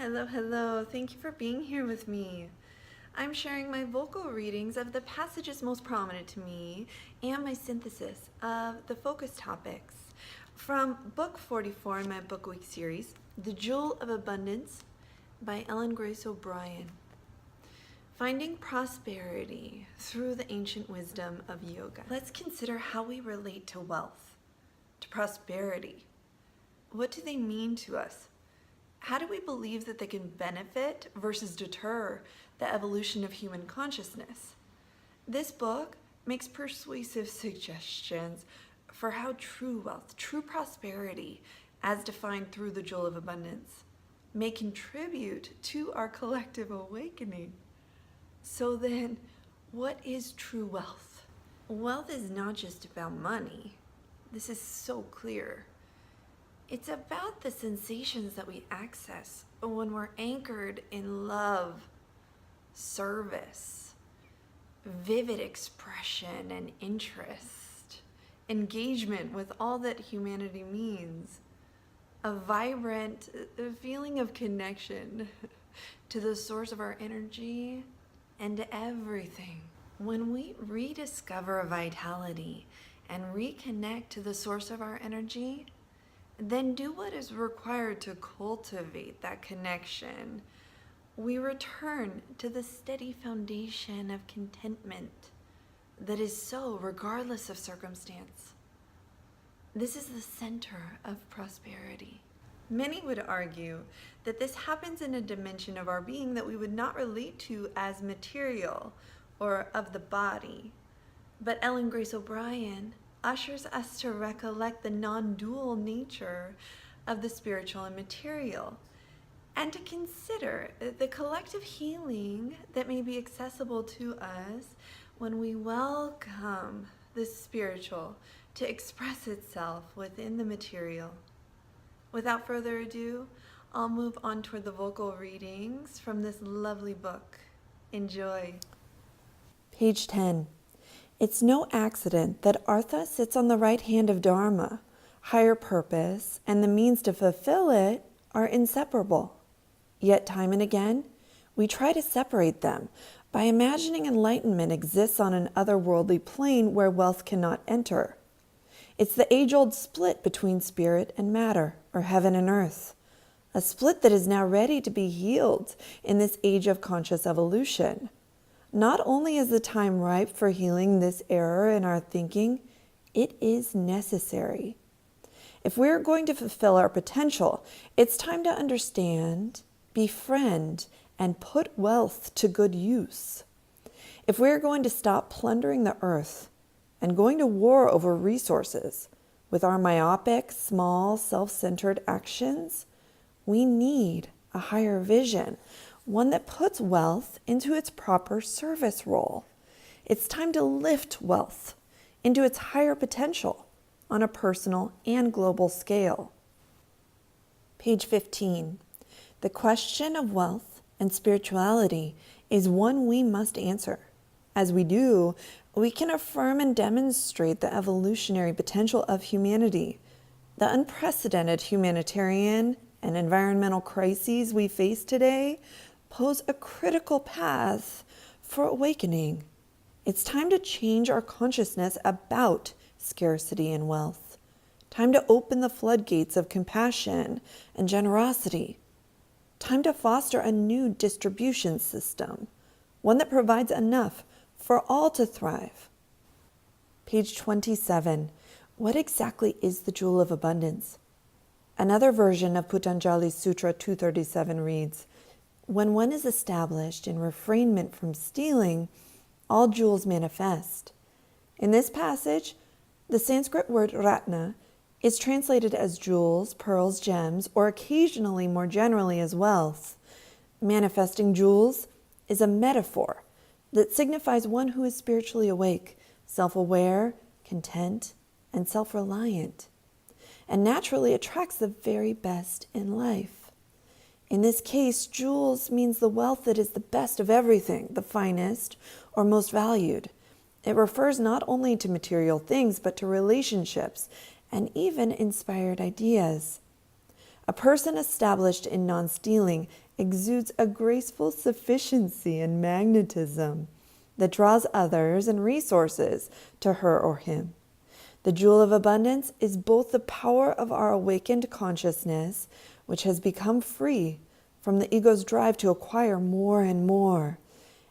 Hello, hello. Thank you for being here with me. I'm sharing my vocal readings of the passages most prominent to me and my synthesis of the focus topics from book 44 in my book week series, The Jewel of Abundance by Ellen Grace O'Brien. Finding prosperity through the ancient wisdom of yoga. Let's consider how we relate to wealth, to prosperity. What do they mean to us? How do we believe that they can benefit versus deter the evolution of human consciousness? This book makes persuasive suggestions for how true wealth, true prosperity, as defined through the Jewel of Abundance, may contribute to our collective awakening. So then, what is true wealth? Wealth is not just about money. This is so clear. It's about the sensations that we access when we're anchored in love, service, vivid expression and interest, engagement with all that humanity means, a vibrant feeling of connection to the source of our energy and to everything. When we rediscover vitality and reconnect to the source of our energy, then do what is required to cultivate that connection. We return to the steady foundation of contentment that is so regardless of circumstance. This is the center of prosperity. Many would argue that this happens in a dimension of our being that we would not relate to as material or of the body. But Ellen Grace O'Brien ushers us to recollect the non-dual nature of the spiritual and material, and to consider the collective healing that may be accessible to us when we welcome the spiritual to express itself within the material. Without further ado, I'll move on toward the vocal readings from this lovely book. Enjoy. Page 10. It's no accident that Artha sits on the right hand of Dharma. Higher purpose and the means to fulfill it are inseparable. Yet time and again, we try to separate them by imagining enlightenment exists on an otherworldly plane where wealth cannot enter. It's the age-old split between spirit and matter, or heaven and earth, a split that is now ready to be healed in this age of conscious evolution. Not only is the time ripe for healing this error in our thinking, it is necessary. If we're going to fulfill our potential, it's time to understand, befriend, and put wealth to good use. If we're going to stop plundering the earth and going to war over resources with our myopic, small, self-centered actions, we need a higher vision, one that puts wealth into its proper service role. It's time to lift wealth into its higher potential on a personal and global scale. Page 15. The question of wealth and spirituality is one we must answer. As we do, we can affirm and demonstrate the evolutionary potential of humanity. The unprecedented humanitarian and environmental crises we face today pose a critical path for awakening. It's time to change our consciousness about scarcity and wealth. Time to open the floodgates of compassion and generosity. Time to foster a new distribution system, one that provides enough for all to thrive. Page 27. What exactly is the Jewel of Abundance? Another version of Patanjali Sutra 237 reads, when one is established in refrainment from stealing, all jewels manifest. In this passage, the Sanskrit word ratna is translated as jewels, pearls, gems, or occasionally more generally as wealth. Manifesting jewels is a metaphor that signifies one who is spiritually awake, self-aware, content, and self-reliant, and naturally attracts the very best in life. In this case, jewels means the wealth that is the best of everything, the finest or most valued. It refers not only to material things, but to relationships and even inspired ideas. A person established in non-stealing exudes a graceful sufficiency and magnetism that draws others and resources to her or him. The jewel of abundance is both the power of our awakened consciousness, which has become free from the ego's drive to acquire more and more,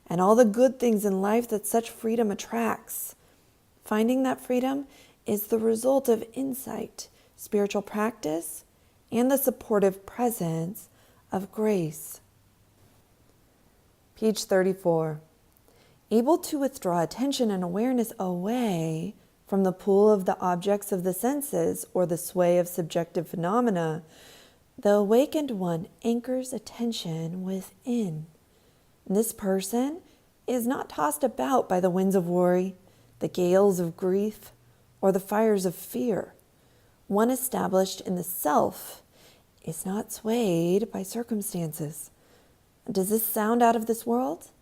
and all the good things in life that such freedom attracts. Finding that freedom is the result of insight, spiritual practice, and the supportive presence of grace. Page 34. Able to withdraw attention and awareness away from the pool of the objects of the senses or the sway of subjective phenomena, the awakened one anchors attention within. This person is not tossed about by the winds of worry, the gales of grief, or the fires of fear. One established in the self is not swayed by circumstances. Does this sound out of this world?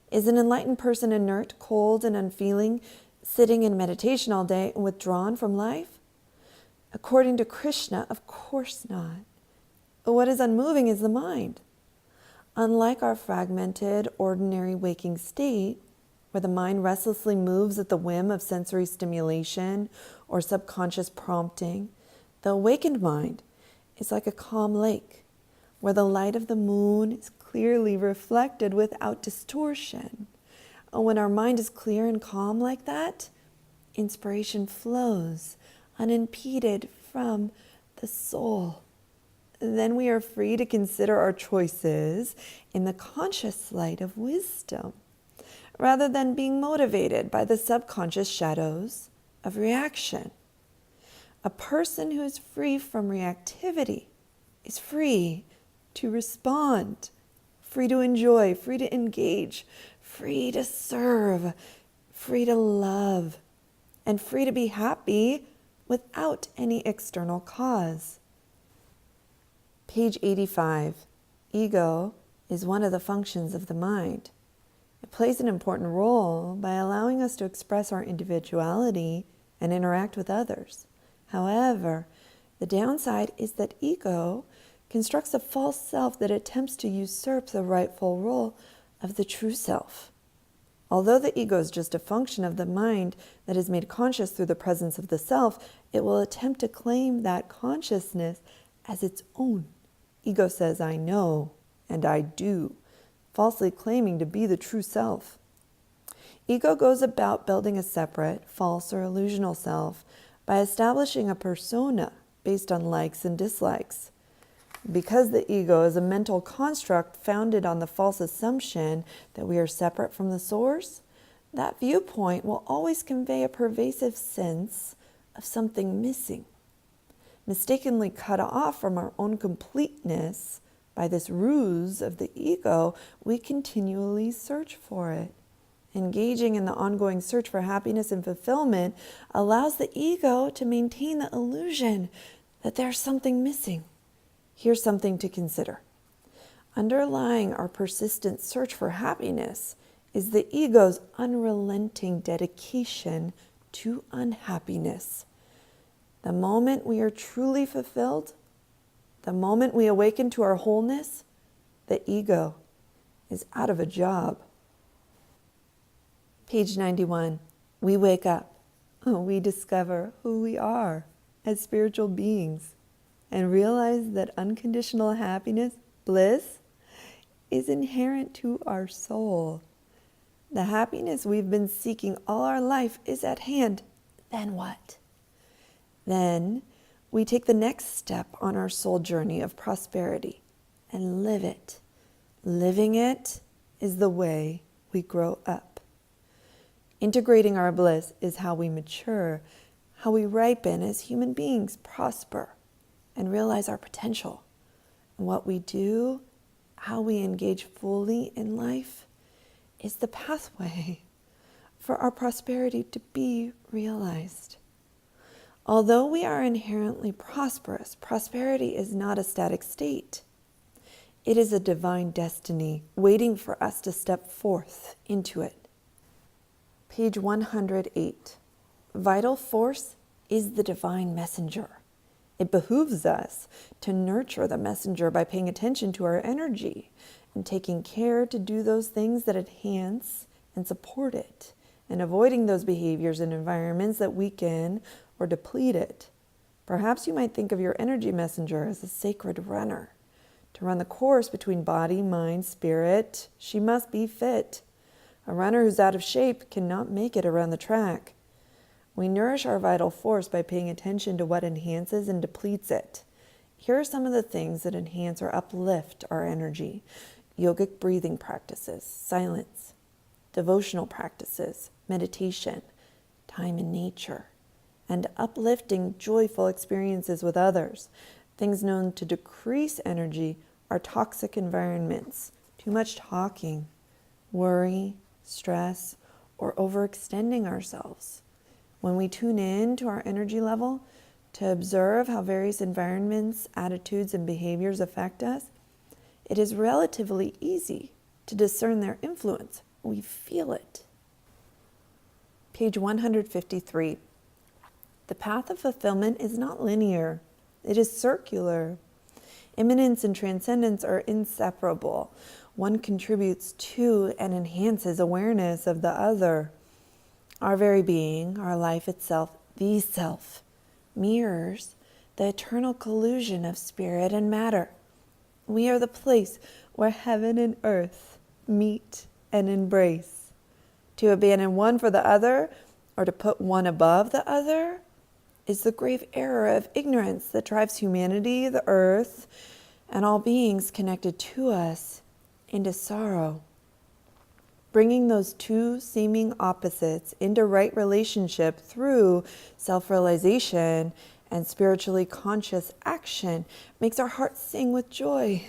Is an enlightened person inert, cold, and unfeeling, sitting in meditation all day and withdrawn from life? According to Krishna, of course not. What is unmoving is the mind. Unlike our fragmented, ordinary waking state, where the mind restlessly moves at the whim of sensory stimulation or subconscious prompting, the awakened mind is like a calm lake, where the light of the moon is clearly reflected without distortion. When our mind is clear and calm like that, inspiration flows unimpeded from the soul. Then we are free to consider our choices in the conscious light of wisdom, rather than being motivated by the subconscious shadows of reaction. A person who is free from reactivity is free to respond, free to enjoy, free to engage, free to serve, free to love, and free to be happy without any external cause. Page 85. Ego is one of the functions of the mind. It plays an important role by allowing us to express our individuality and interact with others. However, the downside is that ego constructs a false self that attempts to usurp the rightful role of the true self. Although the ego is just a function of the mind that is made conscious through the presence of the self, it will attempt to claim that consciousness as its own. Ego says, I know and I do, falsely claiming to be the true self. Ego goes about building a separate, false, or illusional self by establishing a persona based on likes and dislikes. Because the ego is a mental construct founded on the false assumption that we are separate from the source, that viewpoint will always convey a pervasive sense of something missing. Mistakenly cut off from our own completeness by this ruse of the ego, we continually search for it. Engaging in the ongoing search for happiness and fulfillment allows the ego to maintain the illusion that there's something missing. Here's something to consider. Underlying our persistent search for happiness is the ego's unrelenting dedication to unhappiness. The moment we are truly fulfilled, the moment we awaken to our wholeness, the ego is out of a job. Page 91. We wake up. We discover who we are as spiritual beings and realize that unconditional happiness, bliss, is inherent to our soul. The happiness we've been seeking all our life is at hand. Then what? Then we take the next step on our soul journey of prosperity and live it. Living it is the way we grow up. Integrating our bliss is how we mature, how we ripen as human beings, prosper, and realize our potential. And what we do, how we engage fully in life, is the pathway for our prosperity to be realized. Although we are inherently prosperous, prosperity is not a static state. It is a divine destiny waiting for us to step forth into it. Page 108. Vital force is the divine messenger. It behooves us to nurture the messenger by paying attention to our energy and taking care to do those things that enhance and support it, and avoiding those behaviors and environments that weaken or deplete it. Perhaps you might think of your energy messenger as a sacred runner. To run the course between body, mind, spirit, she must be fit. A runner who's out of shape cannot make it around the track. We nourish our vital force by paying attention to what enhances and depletes it. Here are some of the things that enhance or uplift our energy: yogic breathing practices, silence, devotional practices, meditation, time in nature, and uplifting, joyful experiences with others. Things known to decrease energy are toxic environments, too much talking, worry, stress, or overextending ourselves. When we tune in to our energy level to observe how various environments, attitudes, and behaviors affect us, it is relatively easy to discern their influence. We feel it. Page 153. The path of fulfillment is not linear. It is circular. Immanence and transcendence are inseparable. One contributes to and enhances awareness of the other. Our very being, our life itself, the self, mirrors the eternal collusion of spirit and matter. We are the place where heaven and earth meet and embrace. To abandon one for the other, or to put one above the other, is the grave error of ignorance that drives humanity, the earth, and all beings connected to us into sorrow. Bringing those two seeming opposites into right relationship through self-realization and spiritually conscious action makes our hearts sing with joy,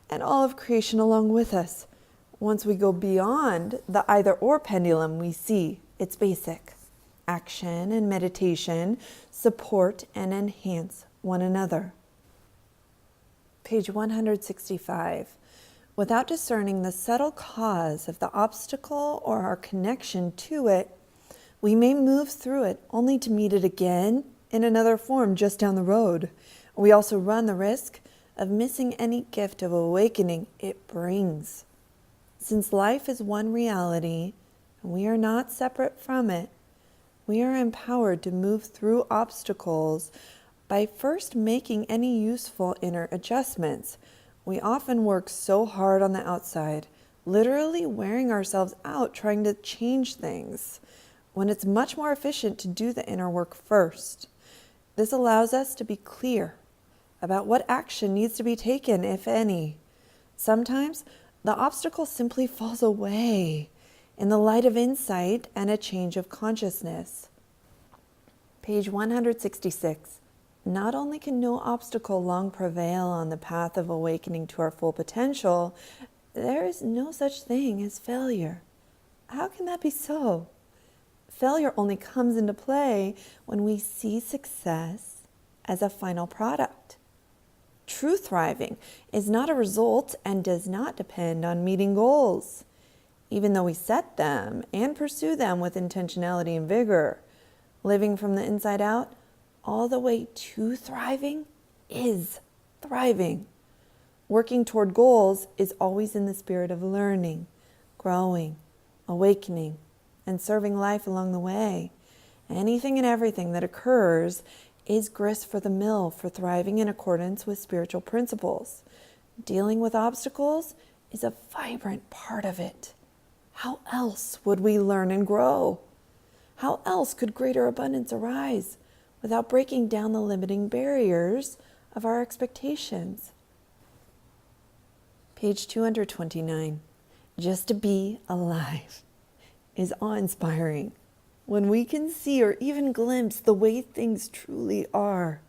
and all of creation along with us. Once we go beyond the either-or pendulum, we see it's basic. Action and meditation support and enhance one another. Page 165. Without discerning the subtle cause of the obstacle or our connection to it, we may move through it only to meet it again in another form just down the road. We also run the risk of missing any gift of awakening it brings. Since life is one reality and we are not separate from it, we are empowered to move through obstacles by first making any useful inner adjustments. We often work so hard on the outside, literally wearing ourselves out trying to change things, when it's much more efficient to do the inner work first. This allows us to be clear about what action needs to be taken, if any. Sometimes the obstacle simply falls away in the light of insight and a change of consciousness. Page 166. Not only can no obstacle long prevail on the path of awakening to our full potential, there is no such thing as failure. How can that be so? Failure only comes into play when we see success as a final product. True thriving is not a result and does not depend on meeting goals, even though we set them and pursue them with intentionality and vigor. Living from the inside out, all the way to thriving is thriving. Working toward goals is always in the spirit of learning, growing, awakening, and serving life along the way. Anything and everything that occurs is grist for the mill for thriving in accordance with spiritual principles. Dealing with obstacles is a vibrant part of it. How else would we learn and grow? How else could greater abundance arise without breaking down the limiting barriers of our expectations? Page 229. Just to be alive is awe-inspiring when we can see or even glimpse the way things truly are.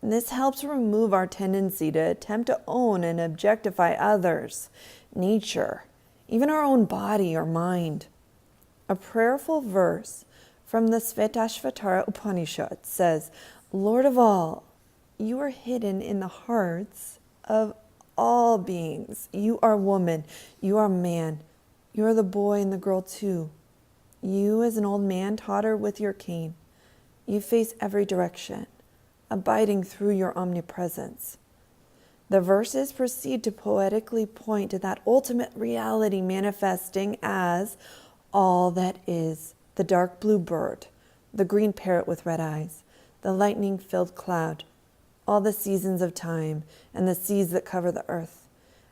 And this helps remove our tendency to attempt to own and objectify others, nature, even our own body or mind. A prayerful verse from the Svetashvatara Upanishad says, "Lord of all, you are hidden in the hearts of all beings. You are woman, you are man, you are the boy and the girl too. You, as an old man, totter with your cane. You face every direction. abiding through your omnipresence. The verses proceed to poetically point to that ultimate reality manifesting as all that is: the dark blue bird, the green parrot with red eyes, the lightning-filled cloud, all the seasons of time, and the seas that cover the earth.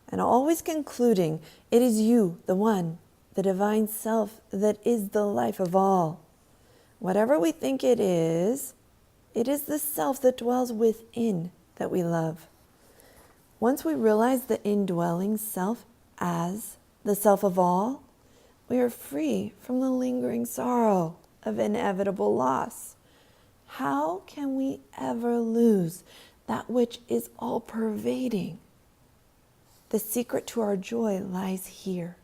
And always concluding, it is you, the one, the divine self that is the life of all. Whatever we think it is the self that dwells within that we love. Once we realize the indwelling self as the self of all, we are free from the lingering sorrow of inevitable loss. How can we ever lose that which is all-pervading? The secret to our joy lies here.